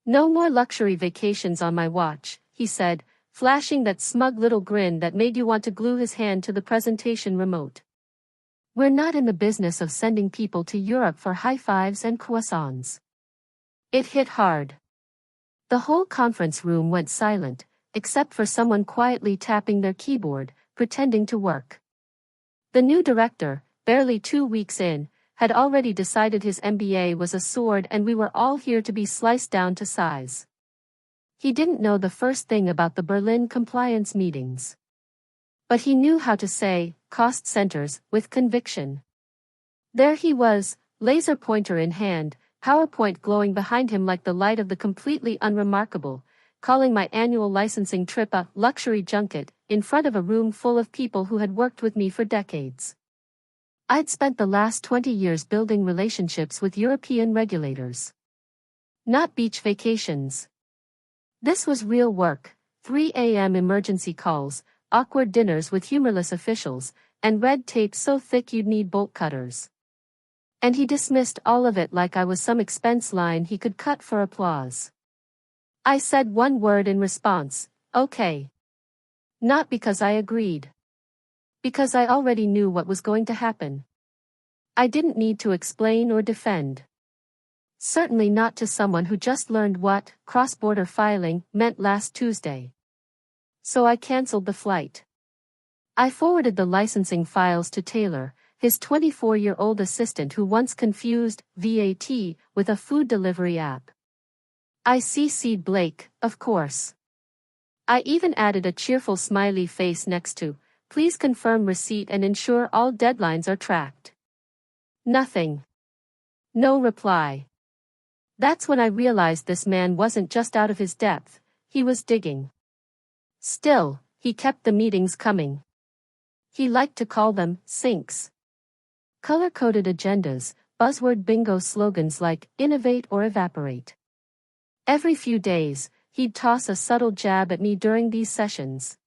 No more luxury vacations on my watch, he said, flashing that smug little grin that made you want to glue his hand to the presentation remote. We're not in the business of sending people to Europe for high fives and croissants. It hit hard. The whole conference room went silent, except for someone quietly tapping their keyboard, pretending to work. The new director, barely 2 weeks in, had already decided his MBA was a sword and we were all here to be sliced down to size. He didn't know the first thing about the Berlin compliance meetings. But he knew how to say, cost centers, with conviction. There he was, laser pointer in hand, PowerPoint glowing behind him like the light of the completely unremarkable, calling my annual licensing trip a luxury junket, in front of a room full of people who had worked with me for decades. I'd spent the last 20 years building relationships with European regulators. Not beach vacations. This was real work, 3 a.m. emergency calls, awkward dinners with humorless officials, and red tape so thick you'd need bolt cutters. And he dismissed all of it like I was some expense line he could cut for applause. I said one word in response, okay. Not because I agreed. Because I already knew what was going to happen. I didn't need to explain or defend. Certainly not to someone who just learned what cross-border filing meant last Tuesday. So I canceled the flight. I forwarded the licensing files to Taylor, his 24-year-old assistant who once confused VAT with a food delivery app. I CC'd Blake, of course. I even added a cheerful smiley face next to, please confirm receipt and ensure all deadlines are tracked. Nothing. No reply. That's when I realized this man wasn't just out of his depth, he was digging. Still, he kept the meetings coming. He liked to call them sinks. Color-coded agendas, buzzword bingo slogans like innovate or evaporate. Every few days, he'd toss a subtle jab at me during these sessions.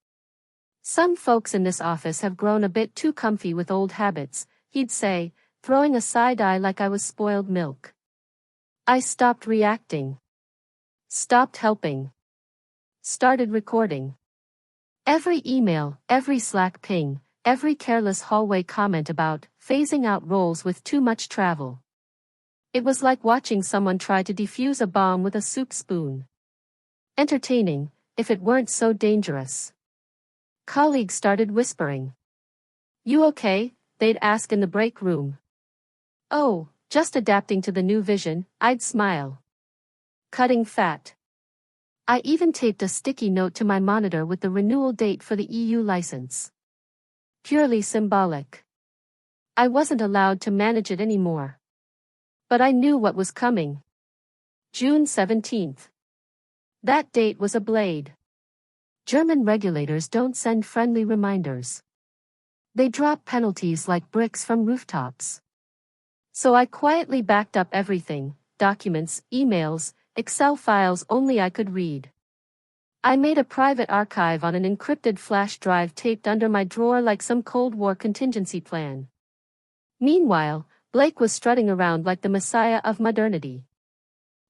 Some folks in this office have grown a bit too comfy with old habits, he'd say, throwing a side eye like I was spoiled milk. I stopped reacting. Stopped helping. Started recording. Every email, every Slack ping, every careless hallway comment about phasing out roles with too much travel. It was like watching someone try to defuse a bomb with a soup spoon. Entertaining, if it weren't so dangerous. Colleagues started whispering. You okay? They'd ask in the break room. Oh, just adapting to the new vision, I'd smile. Cutting fat. I even taped a sticky note to my monitor with the renewal date for the EU license. Purely symbolic. I wasn't allowed to manage it anymore. But I knew what was coming. June 17th. That date was a blade. German regulators don't send friendly reminders. They drop penalties like bricks from rooftops. So I quietly backed up everything, documents, emails, Excel files only I could read. I made a private archive on an encrypted flash drive taped under my drawer like some Cold War contingency plan. Meanwhile, Blake was strutting around like the messiah of modernity.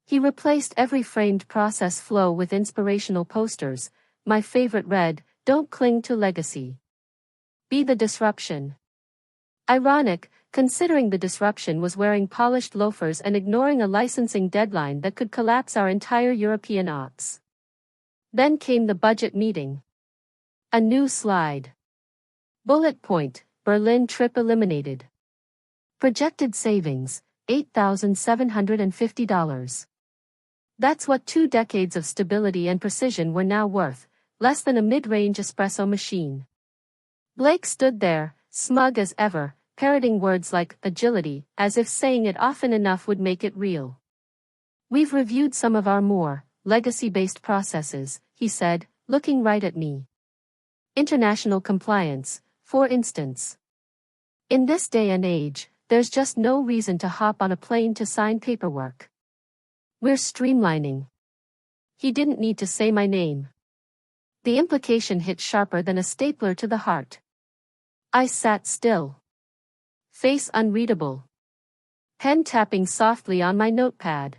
He replaced every framed process flow with inspirational posters. My favorite read, don't cling to legacy. Be the disruption. Ironic, considering the disruption was wearing polished loafers and ignoring a licensing deadline that could collapse our entire European ops. Then came the budget meeting. A new slide. Bullet point, Berlin trip eliminated. Projected savings, $8,750. That's what 2 decades of stability and precision were now worth, less than a mid-range espresso machine. Blake stood there, smug as ever, parroting words like agility, as if saying it often enough would make it real. We've reviewed some of our more legacy-based processes, he said, looking right at me. International compliance, for instance. In this day and age, there's just no reason to hop on a plane to sign paperwork. We're streamlining. He didn't need to say my name. The implication hit sharper than a stapler to the heart. I sat still. Face unreadable. Pen tapping softly on my notepad.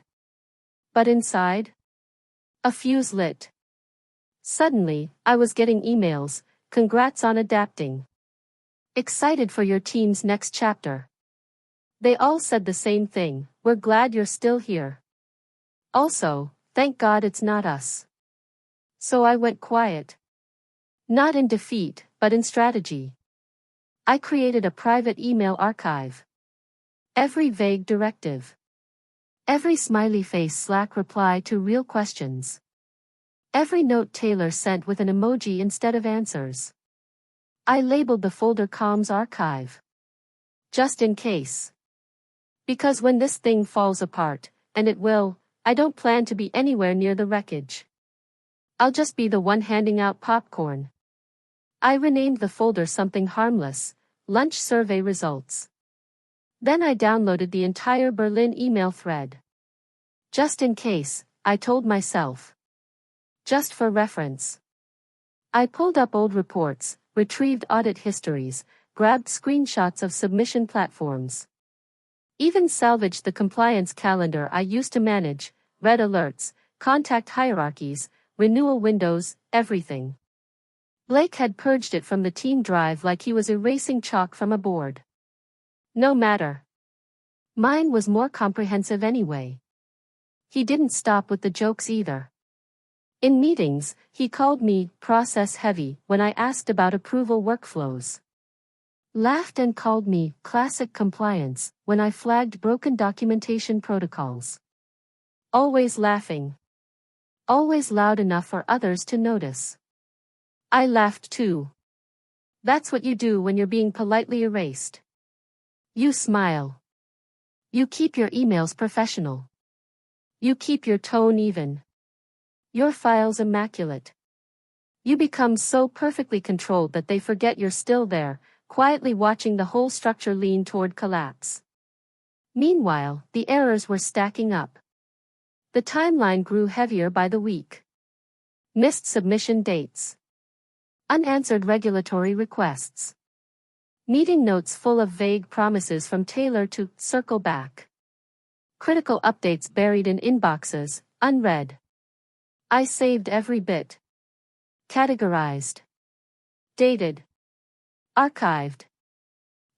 But inside? A fuse lit. Suddenly, I was getting emails. Congrats on adapting. Excited for your team's next chapter. They all said the same thing. We're glad you're still here. Also, thank God it's not us. So I went quiet. Not in defeat, but in strategy. I created a private email archive. Every vague directive. Every smiley face Slack reply to real questions. Every note Taylor sent with an emoji instead of answers. I labeled the folder Comms Archive. Just in case. Because when this thing falls apart, and it will, I don't plan to be anywhere near the wreckage. I'll just be the one handing out popcorn. I renamed the folder something harmless, Lunch Survey Results. Then I downloaded the entire Berlin email thread. Just in case, I told myself. Just for reference. I pulled up old reports, retrieved audit histories, grabbed screenshots of submission platforms. Even salvaged the compliance calendar I used to manage, red alerts, contact hierarchies, renewal windows, everything. Blake had purged it from the team drive like he was erasing chalk from a board. No matter. Mine was more comprehensive anyway. He didn't stop with the jokes either. In meetings, he called me process heavy when I asked about approval workflows. Laughed and called me classic compliance when I flagged broken documentation protocols. Always laughing. Always loud enough for others to notice. I laughed too. That's what you do when you're being politely erased. You smile. You keep your emails professional. You keep your tone even. Your files immaculate. You become so perfectly controlled that they forget you're still there, quietly watching the whole structure lean toward collapse. Meanwhile, the errors were stacking up. The timeline grew heavier by the week. Missed submission dates. Unanswered regulatory requests. Meeting notes full of vague promises from Taylor to circle back. Critical updates buried in inboxes, unread. I saved every bit. Categorized. Dated. Archived.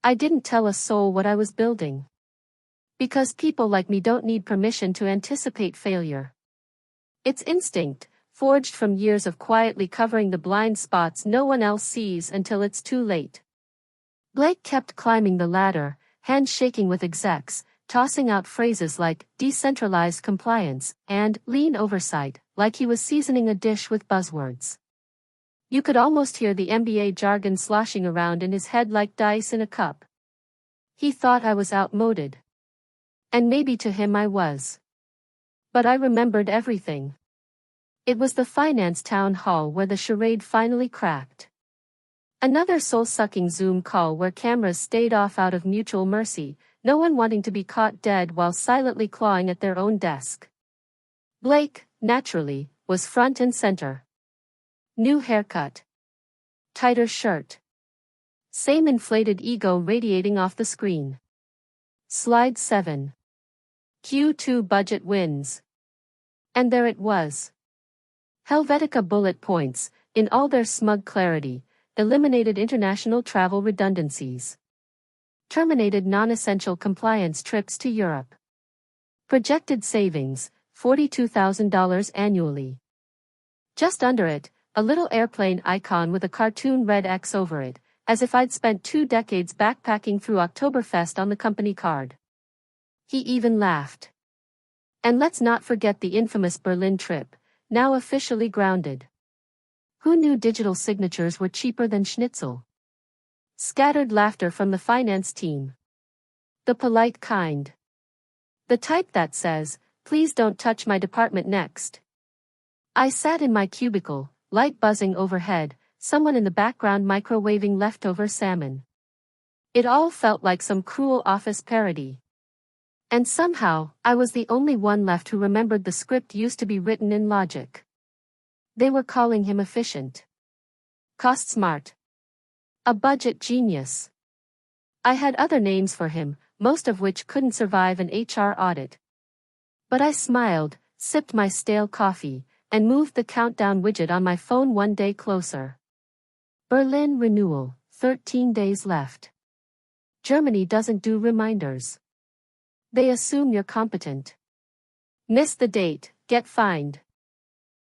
I didn't tell a soul what I was building. Because people like me don't need permission to anticipate failure. It's instinct, forged from years of quietly covering the blind spots no one else sees until it's too late. Blake kept climbing the ladder, hands shaking with execs, tossing out phrases like decentralized compliance and lean oversight, like he was seasoning a dish with buzzwords. You could almost hear the MBA jargon sloshing around in his head like dice in a cup. He thought I was outmoded. And maybe to him I was. But I remembered everything. It was the finance town hall where the charade finally cracked. Another soul-sucking Zoom call where cameras stayed off out of mutual mercy, no one wanting to be caught dead while silently clawing at their own desk. Blake, naturally, was front and center. New haircut. Tighter shirt. Same inflated ego radiating off the screen. Slide 7. Q2 budget wins. And there it was. Helvetica bullet points, in all their smug clarity, eliminated international travel redundancies. Terminated non-essential compliance trips to Europe. Projected savings, $42,000 annually. Just under it, a little airplane icon with a cartoon red X over it, as if I'd spent 2 decades backpacking through Oktoberfest on the company card. He even laughed. And let's not forget the infamous Berlin trip, now officially grounded. Who knew digital signatures were cheaper than schnitzel? Scattered laughter from the finance team. The polite kind. The type that says, please don't touch my department next. I sat in my cubicle, light buzzing overhead, someone in the background microwaving leftover salmon. It all felt like some cruel office parody. And somehow, I was the only one left who remembered the script used to be written in logic. They were calling him efficient. Cost smart. A budget genius. I had other names for him, most of which couldn't survive an HR audit. But I smiled, sipped my stale coffee, and moved the countdown widget on my phone one day closer. Berlin renewal, 13 days left. Germany doesn't do reminders. They assume you're competent. Miss the date, get fined.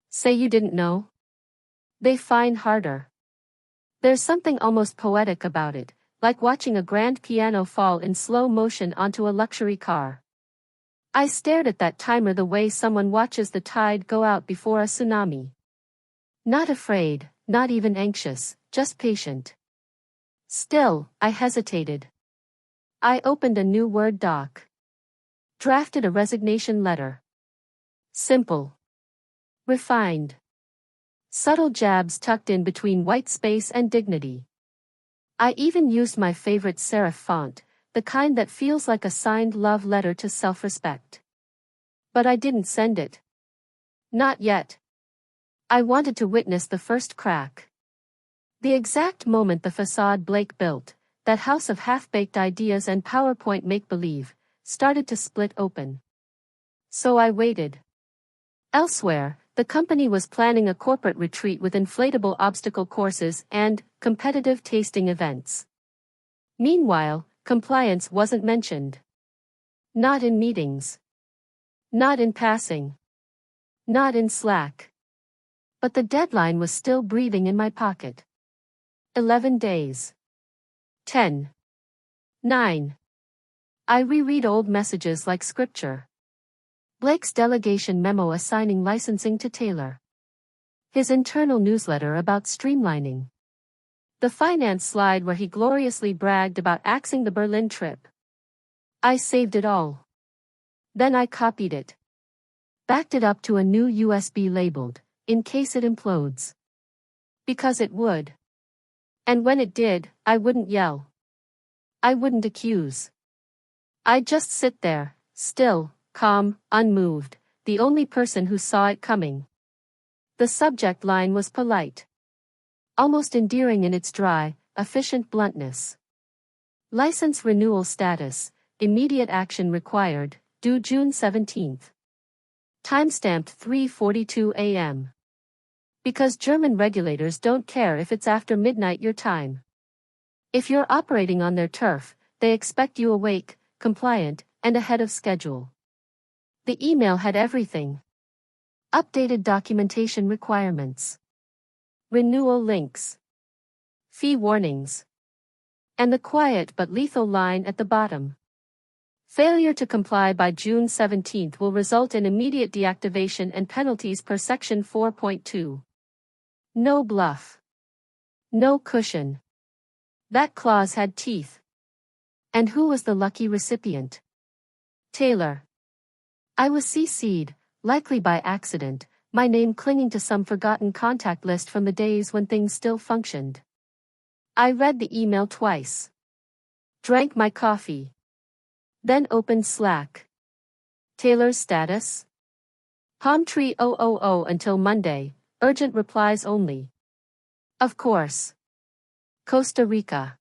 Say you didn't know? They fine harder. There's something almost poetic about it, like watching a grand piano fall in slow motion onto a luxury car. I stared at that timer the way someone watches the tide go out before a tsunami. Not afraid, not even anxious, just patient. Still, I hesitated. I opened a new Word doc. Drafted a resignation letter. Simple. Refined. Subtle jabs tucked in between white space and dignity. I even used my favorite serif font, the kind that feels like a signed love letter to self-respect. But I didn't send it. Not yet. I wanted to witness the first crack. The exact moment the facade Blake built, that house of half-baked ideas and PowerPoint make-believe, started to split open. So I waited. Elsewhere, the company was planning a corporate retreat with inflatable obstacle courses and competitive tasting events. Meanwhile, compliance wasn't mentioned. Not in meetings. Not in passing. Not in Slack. But the deadline was still breathing in my pocket. 11 days. 10. 9. I reread old messages like scripture. Blake's delegation memo assigning licensing to Taylor. His internal newsletter about streamlining. The finance slide where he gloriously bragged about axing the Berlin trip. I saved it all. Then I copied it. Backed it up to a new USB labeled, in case it implodes. Because it would. And when it did, I wouldn't yell. I wouldn't accuse. I'd just sit there, still, calm, unmoved, the only person who saw it coming. The subject line was polite. Almost endearing in its dry, efficient bluntness. License renewal status, immediate action required, due June 17th. Timestamped 3:42 a.m. Because German regulators don't care if it's after midnight your time. If you're operating on their turf, they expect you awake, compliant, and ahead of schedule. The email had everything. Updated documentation requirements. Renewal links. Fee warnings. And the quiet but lethal line at the bottom. Failure to comply by June 17th will result in immediate deactivation and penalties per Section 4.2. No bluff. No cushion. That clause had teeth. And who was the lucky recipient? Taylor. I was CC'd, likely by accident, my name clinging to some forgotten contact list from the days when things still functioned. I read the email twice. Drank my coffee. Then opened Slack. Taylor's status? Palm tree 000 until Monday, urgent replies only. Of course. Costa Rica.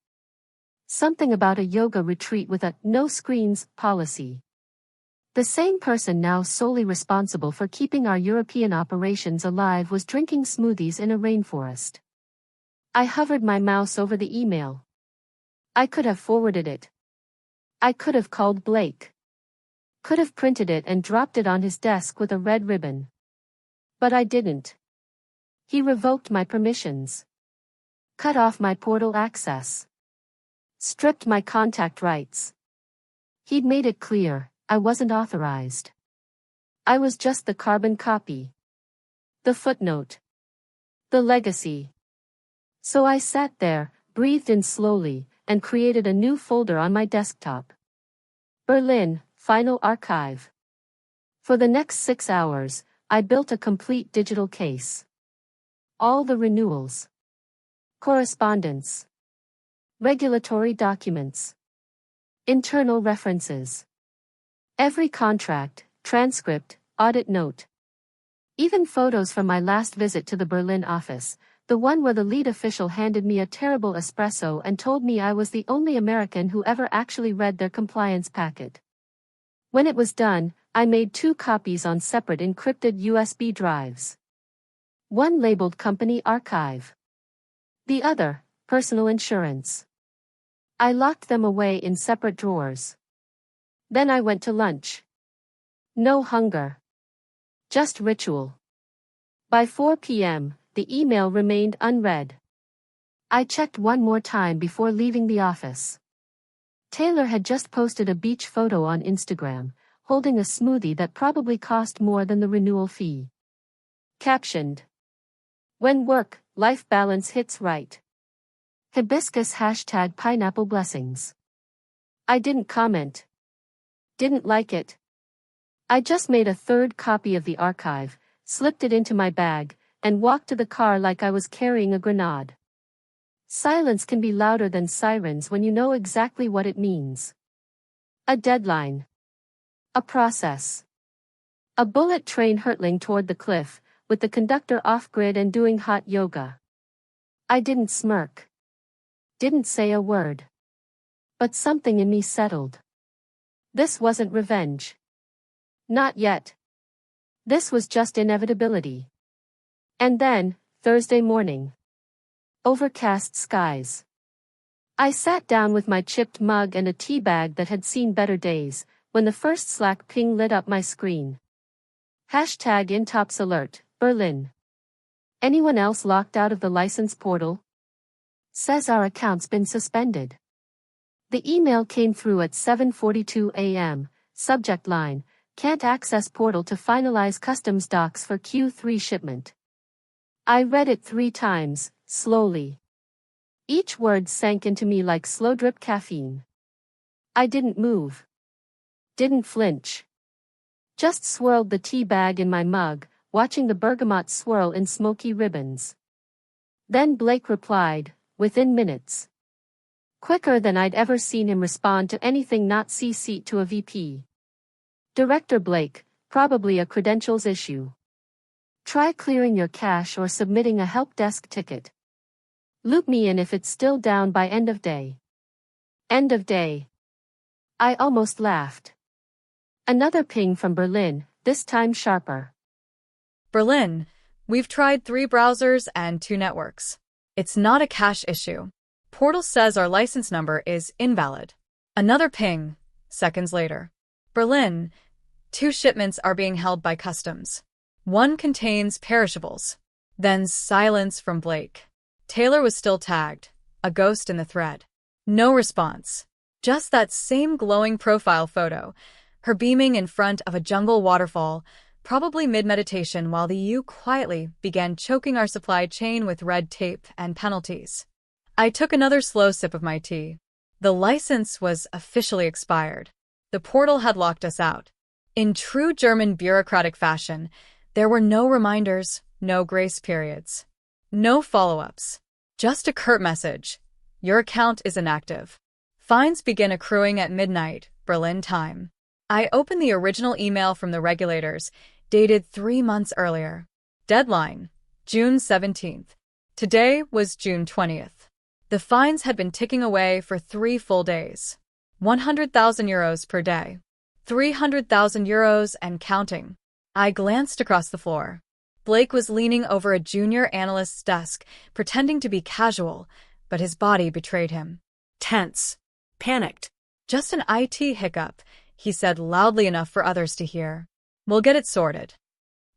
Something about a yoga retreat with a no screens policy. The same person now solely responsible for keeping our European operations alive was drinking smoothies in a rainforest. I hovered my mouse over the email. I could have forwarded it. I could have called Blake. Could have printed it and dropped it on his desk with a red ribbon. But I didn't. He revoked my permissions. Cut off my portal access. Stripped my contact rights. He'd made it clear, I wasn't authorized. I was just the carbon copy. The footnote. The legacy. So I sat there, breathed in slowly, and created a new folder on my desktop. Berlin, Final Archive. For the next 6 hours, I built a complete digital case. All the renewals. Correspondence. Regulatory documents. Internal references. Every contract, transcript, audit note. Even photos from my last visit to the Berlin office, the one where the lead official handed me a terrible espresso and told me I was the only American who ever actually read their compliance packet. When it was done, I made 2 copies on separate encrypted USB drives. One labeled company archive. The other, personal insurance. I locked them away in separate drawers. Then I went to lunch. No hunger. Just ritual. By 4 p.m., the email remained unread. I checked one more time before leaving the office. Taylor had just posted a beach photo on Instagram, holding a smoothie that probably cost more than the renewal fee. Captioned: "When work-life balance hits right. Hibiscus #pineapple blessings." I didn't comment. Didn't like it. I just made a third copy of the archive, slipped it into my bag, and walked to the car like I was carrying a grenade. Silence can be louder than sirens when you know exactly what it means. A deadline. A process. A bullet train hurtling toward the cliff, with the conductor off-grid and doing hot yoga. I didn't smirk. Didn't say a word. But something in me settled. This wasn't revenge. Not yet. This was just inevitability. And then, Thursday morning. Overcast skies. I sat down with my chipped mug and a tea bag that had seen better days, when the first Slack ping lit up my screen. #InTops alert, Berlin. Anyone else locked out of the license portal? Says our account's been suspended. The email came through at 7:42 a.m., subject line: "Can't access portal to finalize customs docs for Q3 shipment." I read it 3 times, slowly. Each word sank into me like slow-drip caffeine. I didn't move. Didn't flinch. Just swirled the tea bag in my mug, watching the bergamot swirl in smoky ribbons. Then Blake replied, within minutes. Quicker than I'd ever seen him respond to anything not CC'd to a VP. Director Blake, probably a credentials issue. Try clearing your cache or submitting a help desk ticket. Loop me in if it's still down by end of day. End of day. I almost laughed. Another ping from Berlin, this time sharper. Berlin, we've tried 3 browsers and 2 networks. It's not a cache issue. Portal says our license number is invalid. Another ping, seconds later. Berlin, 2 shipments are being held by customs. One contains perishables. Then silence from Blake. Taylor was still tagged, a ghost in the thread. No response. Just that same glowing profile photo, her beaming in front of a jungle waterfall, probably mid-meditation while the EU quietly began choking our supply chain with red tape and penalties. I took another slow sip of my tea. The license was officially expired. The portal had locked us out. In true German bureaucratic fashion, there were no reminders, no grace periods. No follow-ups. Just a curt message. Your account is inactive. Fines begin accruing at midnight, Berlin time. I opened the original email from the regulators, dated 3 months earlier. Deadline, June 17th. Today was June 20th. The fines had been ticking away for 3 full days. 100,000 euros per day. 300,000 euros and counting. I glanced across the floor. Blake was leaning over a junior analyst's desk, pretending to be casual, but his body betrayed him. Tense. Panicked. Just an IT hiccup, he said loudly enough for others to hear. We'll get it sorted.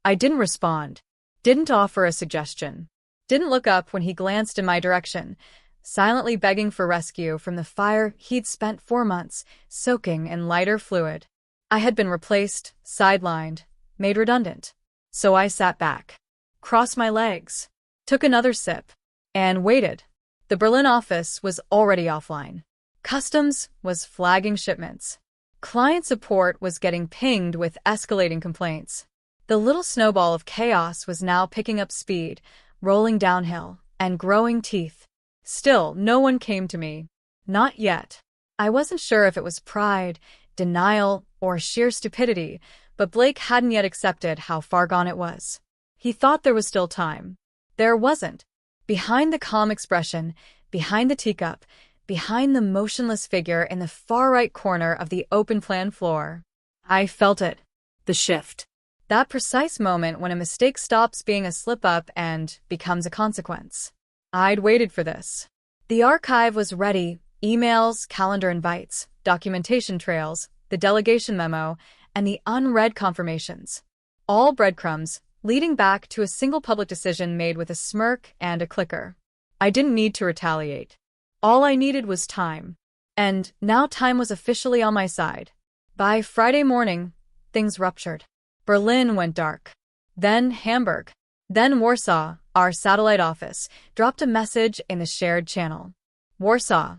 I didn't respond. Didn't offer a suggestion. Didn't look up when he glanced in my direction, silently begging for rescue from the fire he'd spent 4 months soaking in lighter fluid. I had been replaced, sidelined, made redundant. So I sat back, crossed my legs, took another sip, and waited. The Berlin office was already offline. Customs was flagging shipments. Client support was getting pinged with escalating complaints. The little snowball of chaos was now picking up speed, rolling downhill, and growing teeth. Still, no one came to me. Not yet. I wasn't sure if it was pride, denial, or sheer stupidity, but Blake hadn't yet accepted how far gone it was. He thought there was still time. There wasn't. Behind the calm expression, behind the teacup, behind the motionless figure in the far right corner of the open-plan floor, I felt it. The shift. That precise moment when a mistake stops being a slip-up and becomes a consequence. I'd waited for this. The archive was ready: emails, calendar invites, documentation trails, the delegation memo, and the unread confirmations. All breadcrumbs, leading back to a single public decision made with a smirk and a clicker. I didn't need to retaliate. All I needed was time. And now time was officially on my side. By Friday morning, things ruptured. Berlin went dark. Then Hamburg. Then Warsaw, our satellite office, dropped a message in the shared channel. Warsaw.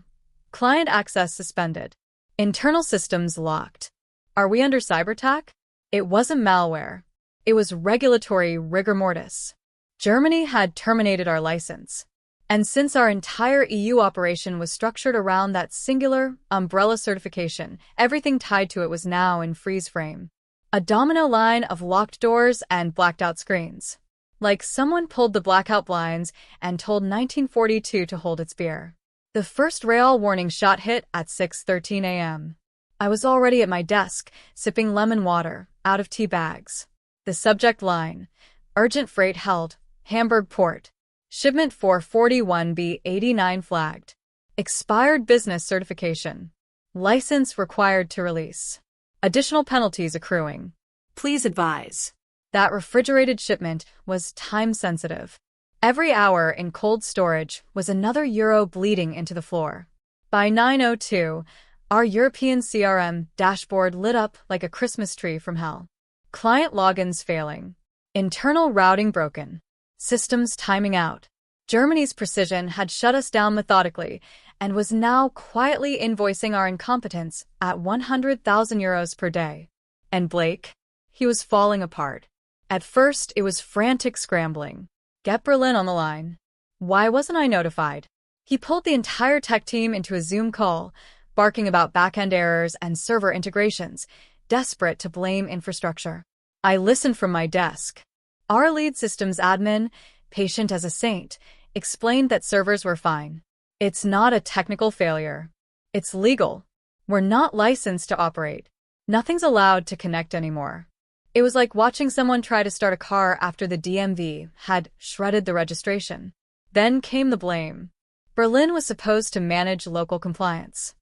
Client access suspended. Internal systems locked. Are we under cyber attack? It wasn't malware. It was regulatory rigor mortis. Germany had terminated our license. And since our entire EU operation was structured around that singular, umbrella certification, everything tied to it was now in freeze frame. A domino line of locked doors and blacked-out screens. Like someone pulled the blackout blinds and told 1942 to hold its beer. The first rail warning shot hit at 6:13 a.m. I was already at my desk, sipping lemon water out of tea bags. The subject line: urgent freight held, Hamburg Port. Shipment 441B89 flagged. Expired business certification. License required to release. Additional penalties accruing. Please advise. That refrigerated shipment was time-sensitive. Every hour in cold storage was another euro bleeding into the floor. By 9:02, our European CRM dashboard lit up like a Christmas tree from hell. Client logins failing. Internal routing broken. Systems timing out. Germany's precision had shut us down methodically and was now quietly invoicing our incompetence at 100,000 euros per day. And Blake? He was falling apart. At first, it was frantic scrambling. Get Berlin on the line. Why wasn't I notified? He pulled the entire tech team into a Zoom call, barking about back-end errors and server integrations, desperate to blame infrastructure. I listened from my desk. Our lead systems admin, patient as a saint, explained that servers were fine. It's not a technical failure. It's legal. We're not licensed to operate. Nothing's allowed to connect anymore. It was like watching someone try to start a car after the DMV had shredded the registration. Then came the blame. Berlin was supposed to manage local compliance.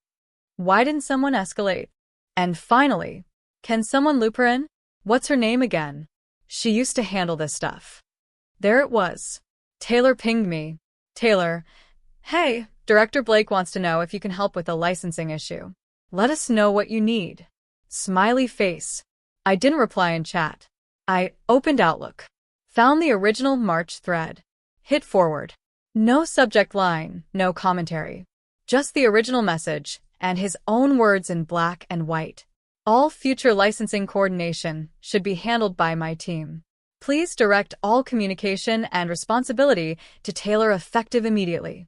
Why didn't someone escalate? And finally, can someone loop her in? What's her name again? She used to handle this stuff. There it was. Taylor pinged me. Taylor, hey, Director Blake wants to know if you can help with a licensing issue. Let us know what you need. Smiley face. I didn't reply in chat. I opened Outlook. Found the original March thread. Hit forward. No subject line, no commentary. Just the original message, and his own words in black and white. All future licensing coordination should be handled by my team. Please direct all communication and responsibility to Taylor effective immediately.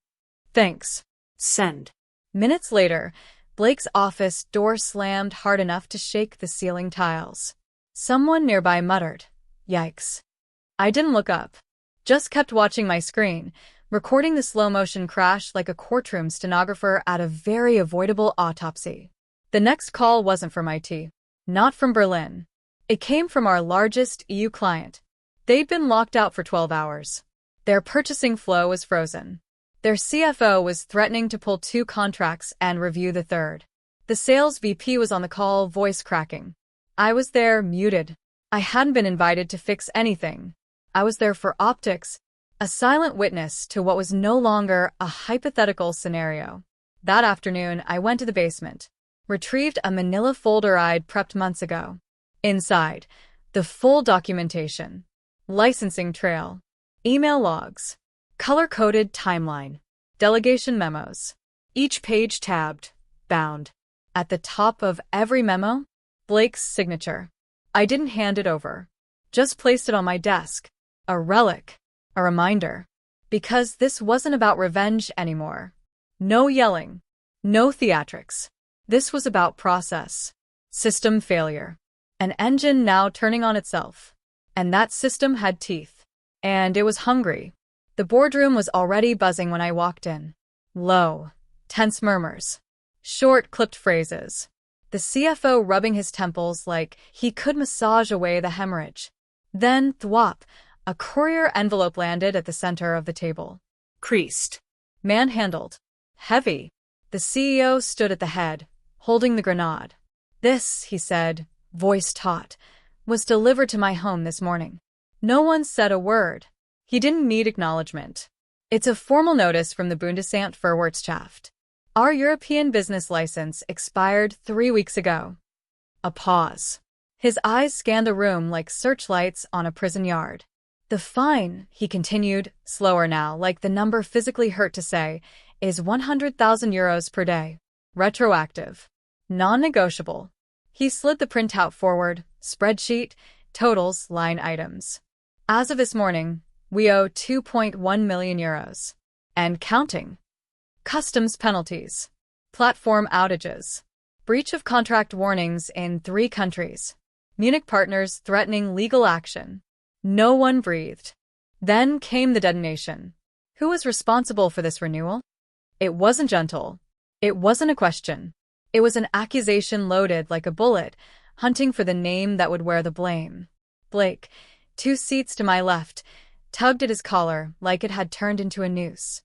Thanks. Send. Minutes later, Blake's office door slammed hard enough to shake the ceiling tiles. Someone nearby muttered, "Yikes." I didn't look up. Just kept watching my screen, recording the slow-motion crash like a courtroom stenographer at a very avoidable autopsy. The next call wasn't from IT. Not from Berlin. It came from our largest EU client. They'd been locked out for 12 hours. Their purchasing flow was frozen. Their CFO was threatening to pull 2 contracts and review the third. The sales VP was on the call, voice cracking. I was there, muted. I hadn't been invited to fix anything. I was there for optics, a silent witness to what was no longer a hypothetical scenario. That afternoon, I went to the basement. Retrieved a manila folder I'd prepped months ago. Inside, the full documentation. Licensing trail. Email logs. Color-coded timeline. Delegation memos. Each page tabbed, bound. At the top of every memo, Blake's signature. I didn't hand it over. Just placed it on my desk. A relic. A reminder. Because this wasn't about revenge anymore. No yelling. No theatrics. This was about process. System failure. An engine now turning on itself. And that system had teeth. And it was hungry. The boardroom was already buzzing when I walked in. Low, tense murmurs. Short, clipped phrases. the CFO rubbing his temples like he could massage away the hemorrhage. Then, thwop, a courier envelope landed at the center of the table. Creased. Manhandled. Heavy. The CEO stood at the head, holding the grenade. This, he said, voice taut, was delivered to my home this morning. No one said a word. He didn't need acknowledgement. It's a formal notice from the Bundesamt für Wirtschaft. Our European business license expired 3 weeks ago. A pause. His eyes scanned the room like searchlights on a prison yard. The fine, he continued, slower now, like the number physically hurt to say, is 100,000 euros per day. Retroactive. Non-negotiable. He slid the printout forward, spreadsheet, totals, line items. As of this morning, we owe 2.1 million euros. And counting. Customs penalties. Platform outages. Breach of contract warnings in 3 countries. Munich partners threatening legal action. No one breathed. Then came the detonation. Who was responsible for this renewal? It wasn't gentle. It wasn't a question. It was an accusation loaded like a bullet, hunting for the name that would wear the blame. Blake, 2 seats to my left, tugged at his collar like it had turned into a noose.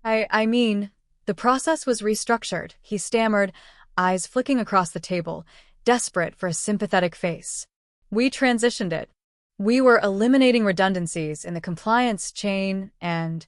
I mean, the process was restructured, he stammered, eyes flicking across the table, desperate for a sympathetic face. We transitioned it. We were eliminating redundancies in the compliance chain and...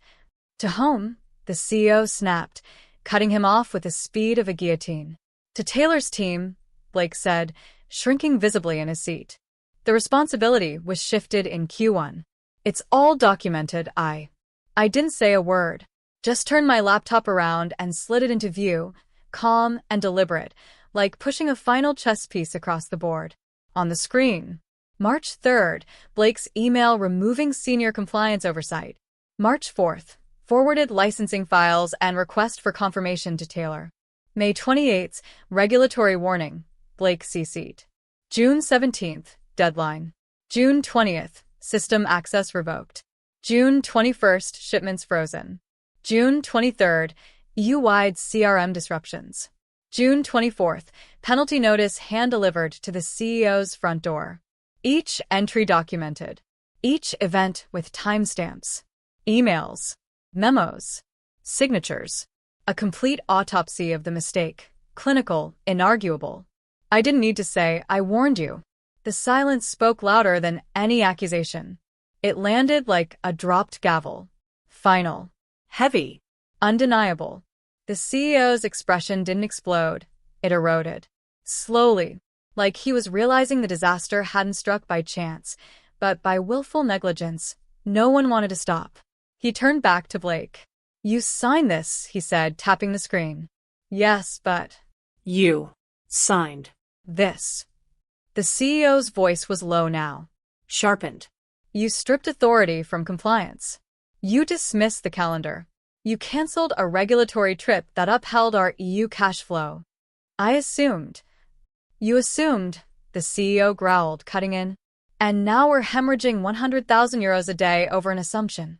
To whom? The CEO snapped, cutting him off with the speed of a guillotine. To Taylor's team, Blake said, shrinking visibly in his seat. The responsibility was shifted in Q1. It's all documented, I didn't say a word. Just turned my laptop around and slid it into view, calm and deliberate, like pushing a final chess piece across the board. On the screen. March 3rd, Blake's email removing senior compliance oversight. March 4th, forwarded licensing files and request for confirmation to Taylor. May 28th, regulatory warning, Blake CC'd. June 17th, deadline. June 20th, system access revoked. June 21st, shipments frozen. June 23rd, EU-wide CRM disruptions. June 24th, penalty notice hand-delivered to the CEO's front door. Each entry documented. Each event with timestamps. Emails. Memos. Signatures. A complete autopsy of the mistake. Clinical, inarguable. I didn't need to say, I warned you. The silence spoke louder than any accusation. It landed like a dropped gavel. Final. Heavy. Undeniable. The CEO's expression didn't explode. It eroded. Slowly, like he was realizing the disaster hadn't struck by chance, but by willful negligence. No one wanted to stop. He turned back to Blake. You signed this, he said, tapping the screen. Yes, but... You signed this. The CEO's voice was low now. Sharpened. You stripped authority from compliance. You dismissed the calendar. You canceled a regulatory trip that upheld our EU cash flow. I assumed. You assumed, the CEO growled, cutting in. And now we're hemorrhaging 100,000 euros a day over an assumption.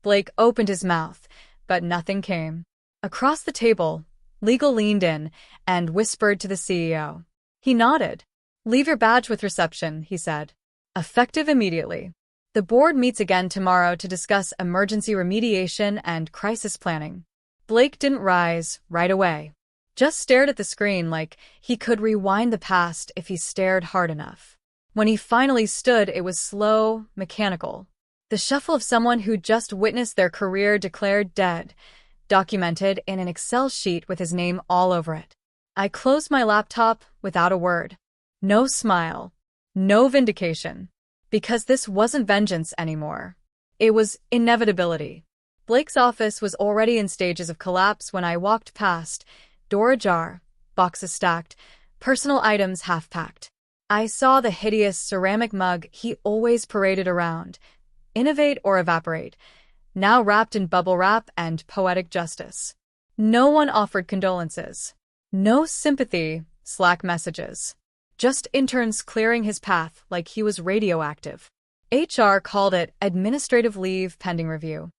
Blake opened his mouth, but nothing came. Across the table, Legal leaned in and whispered to the CEO. He nodded. Leave your badge with reception, he said. Effective immediately. The board meets again tomorrow to discuss emergency remediation and crisis planning. Blake didn't rise right away. Just stared at the screen like he could rewind the past if he stared hard enough. When he finally stood, it was slow, mechanical. The shuffle of someone who just witnessed their career declared dead, documented in an Excel sheet with his name all over it. I closed my laptop without a word. No smile. No vindication. Because this wasn't vengeance anymore. It was inevitability. Blake's office was already in stages of collapse when I walked past, door ajar, boxes stacked, personal items half-packed. I saw the hideous ceramic mug he always paraded around, innovate or evaporate, now wrapped in bubble wrap and poetic justice. No one offered condolences. No sympathy, Slack messages. Just interns clearing his path like he was radioactive. HR called it administrative leave pending review.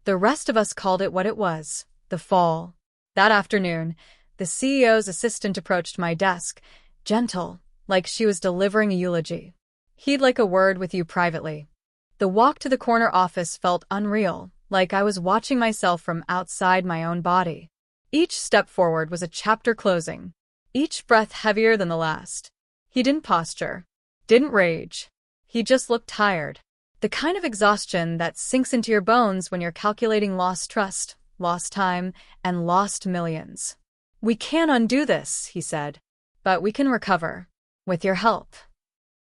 The rest of us called it what it was, the fall. That afternoon, The CEO's assistant approached my desk, gentle, like she was delivering a eulogy. "He'd like a word with you privately." The walk to the corner office felt unreal, like I was watching myself from outside my own body. Each step forward was a chapter closing, each breath heavier than the last. He didn't posture, didn't rage. He just looked tired. The kind of exhaustion that sinks into your bones when you're calculating lost trust, lost time, and lost millions. "We can't undo this," he said, "but we can recover. With your help."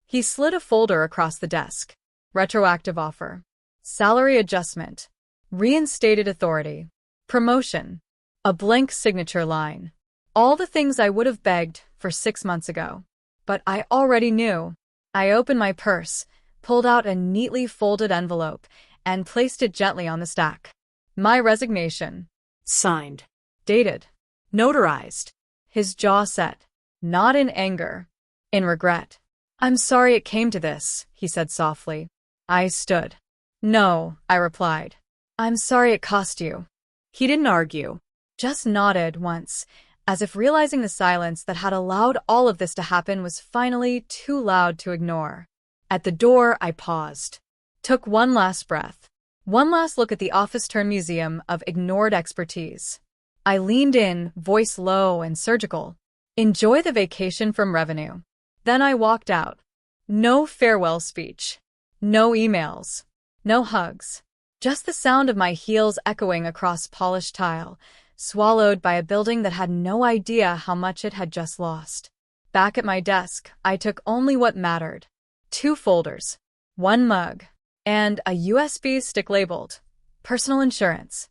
He slid a folder across the desk. Retroactive offer. Salary adjustment. Reinstated authority. Promotion. A blank signature line. All the things I would have begged for 6 months ago. But I already knew. I opened my purse, pulled out a neatly folded envelope, and placed it gently on the stack. My resignation. Signed. Dated. Notarized. His jaw set. Not in anger. In regret. "I'm sorry it came to this," he said softly. I stood. "No," I replied. "I'm sorry it cost you." He didn't argue. Just nodded once, as if realizing the silence that had allowed all of this to happen was finally too loud to ignore. At the door, I paused. Took one last breath. One last look at the office-turned museum of ignored expertise. I leaned in, voice low and surgical. "Enjoy the vacation from revenue." Then I walked out. No farewell speech. No emails. No hugs. Just the sound of my heels echoing across polished tile, swallowed by a building that had no idea how much it had just lost. Back at my desk, I took only what mattered. 2 folders, 1 mug, and a USB stick labeled personal insurance.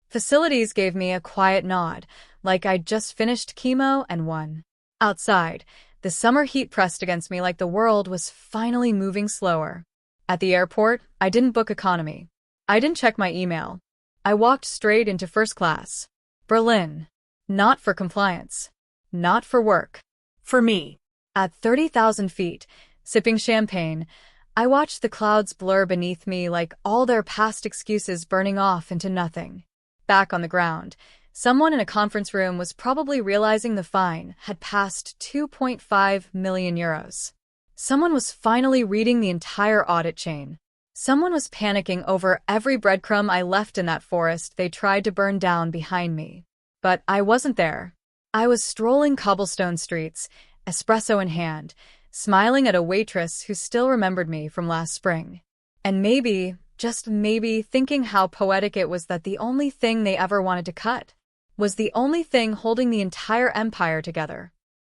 Facilities gave me a quiet nod, like I'd just finished chemo and won. Outside, the summer heat pressed against me like the world was finally moving slower. At the airport, I didn't book economy. I didn't check my email. I walked straight into first class. Berlin. Not for compliance. Not for work. For me. At 30,000 feet, sipping champagne, I watched the clouds blur beneath me like all their past excuses burning off into nothing. Back on the ground, someone in a conference room was probably realizing the fine had passed 2.5 million euros. Someone was finally reading the entire audit chain. Someone was panicking over every breadcrumb I left in that forest they tried to burn down behind me. But I wasn't there. I was strolling cobblestone streets, espresso in hand, smiling at a waitress who still remembered me from last spring. And maybe, just maybe, thinking how poetic it was that the only thing they ever wanted to cut was the only thing holding the entire empire together.